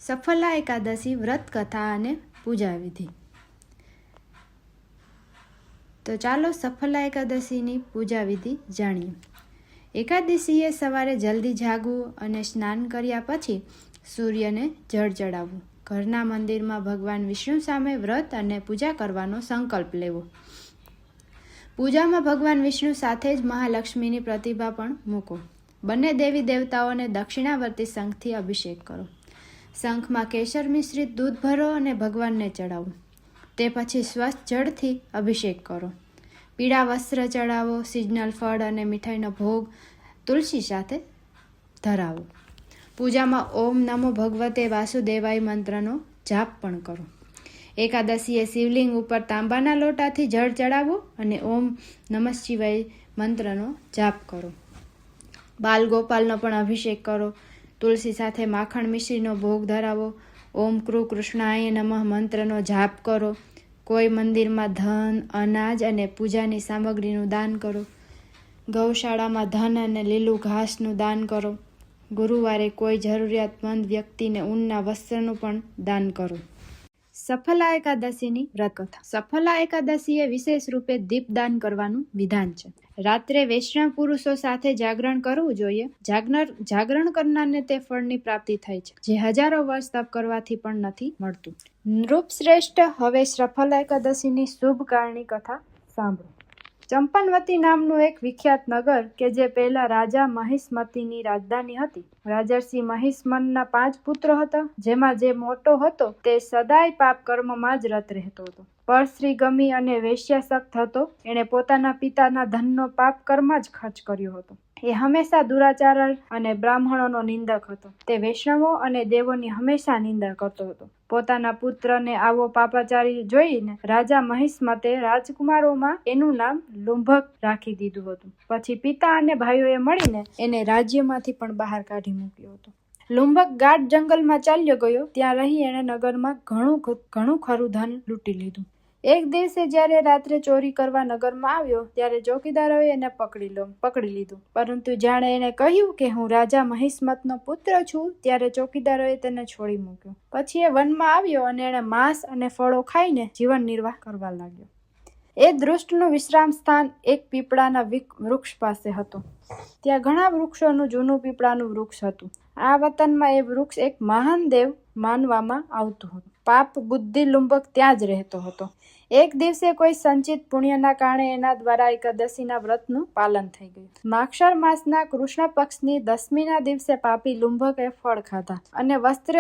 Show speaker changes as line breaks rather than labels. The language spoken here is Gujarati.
સફલા એકાદશી વ્રત કથા અને પૂજા વિધિ. તો ચાલો સફલા એકાદશીની પૂજા વિધિ જાણીએ. એકાદશીએ સવારે જલ્દી જાગવું અને સ્નાન કર્યા પછી સૂર્યને જળ ચડાવવું. ઘરના મંદિરમાં ભગવાન વિષ્ણુ સામે વ્રત અને પૂજા કરવાનો સંકલ્પ લેવો. પૂજામાં ભગવાન વિષ્ણુ સાથે જ મહાલક્ષ્મીની પ્રતિભા પણ મૂકો. બંને દેવી દેવતાઓને દક્ષિણાવર્તી શંખથી અભિષેક કરો. શંખમાં કેસર મિશ્રિત દૂધ ભરો અને ભગવાનને ચડાવો. તે પછી સ્વચ્છ જળથી અભિષેક કરો. પીળા વસ્ત્ર ચડાવો. સિઝનલ ફળ અને મીઠાઈનો ભોગ તુલસી સાથે ધરાવો. પૂજામાં ઓમ નમો ભગવતે વાસુદેવાય મંત્રનો જાપ પણ કરો. એકાદશીએ શિવલિંગ ઉપર તાંબાના લોટાથી જળ ચડાવો અને ઓમ નમઃ શિવાય મંત્રનો જાપ કરો. બાલ ગોપાલનો પણ અભિષેક કરો. તુલસી સાથે માખણ મિશ્રીનો ભોગ ધરાવો. ઓમ કૃ કૃષ્ણાય નમઃ મંત્રનો જાપ કરો. કોઈ મંદિરમાં ધન, અનાજ અને પૂજાની સામગ્રીનું દાન કરો. ગૌશાળામાં ધન અને લીલું ઘાસનું દાન કરો. ગુરુવારે કોઈ જરૂરિયાતમંદ વ્યક્તિને ઊનના વસ્ત્રનું પણ દાન કરો. સફલા એકાદશીની વ્રત કથા. સફલા એકાદશીએ વિશેષ રૂપે દીપદાન કરવાનું વિધાન છે. રાત્રે વૈષ્ણવ પુરુષો સાથે જાગરણ કરવું જોઈએ. જાગરણ કરનારને તે ફળની પ્રાપ્તિ થાય છે જે હજારો વર્ષ તપ કરવાથી પણ નથી મળતું. નૃપશ્રેષ્ઠ, હવે સફલા એકાદશીની શુભ કારણી કથા સાંભળો. ચંપનવતી નામનું એક વિખ્યાત નગર કે જે પહેલા રાજા મહિષ્મતીની રાજધાની હતી. રાજર્ષિ મહિષ્મનના 5 પુત્રો હતા, જેમાં જે મોટો હતો તે સદાય પાપ કર્મમાં જ રત રહેતો હતો. પરસ્ત્રી ગમી અને વેશ્યાસક્ત હતો. એણે પોતાના પિતાના ધનનો પાપ કર્મમાં જ ખર્ચ કર્યો હતો. એ હંમેશા દુરાચાર અને બ્રાહ્મણોનો નિંદક હતો. તે વૈષ્ણવો અને દેવોની હંમેશા નિંદા કરતો હતો. પોતાના પુત્રને આવો પાપાચારી જોઈને રાજા મહિષ્મતે રાજકુમારોમાં એનું નામ લુંભક રાખી દીધું હતું. પછી પિતા અને ભાઈઓએ મળીને એને રાજ્યમાંથી પણ બહાર કાઢી મૂક્યો હતો. લુંભક ગાઢ જંગલમાં ચાલ્યો ગયો. ત્યાં રહી એણે નગરમાં ઘણું ખરું ધન લૂંટી લીધું. એક દિવસે જ્યારે રાત્રે ચોરી કરવા નગરમાં આવ્યો ત્યારે ચોકીદારોએ એને પકડી લીધો. પરંતુ જાણે એને કહ્યું કે હું રાજા મહિષ્મતનો પુત્ર છું, ત્યારે ચોકીદારોએ તેને છોડી મૂક્યો. પછી એ વનમાં આવ્યો અને એણે માંસ અને ફળો ખાઈને જીવન નિર્વાહ કરવા લાગ્યો. એ દૃષ્ટનું વિશ્રામ સ્થાન એક પીપળાના વૃક્ષ પાસે હતો. ત્યાં ઘણા વૃક્ષોનું જૂનું પીપળાનું વૃક્ષ હતું. આ વતનમાં એ વૃક્ષ એક મહાન દેવ માનવામાં આવતું હતું. પાપ બુદ્ધિ લુંબક ત્યાં જ રહેતો હતો. એક દિવસે કોઈ સંચિત પુણ્યના કારણે એના દ્વારા એકાદશીના વ્રતનું પાલન થઈ ગયું. માક્ષર માસના કૃષ્ણ પક્ષની 10મીના દિવસે પાપી લુંબકે ફળ ખાધા અને વસ્ત્ર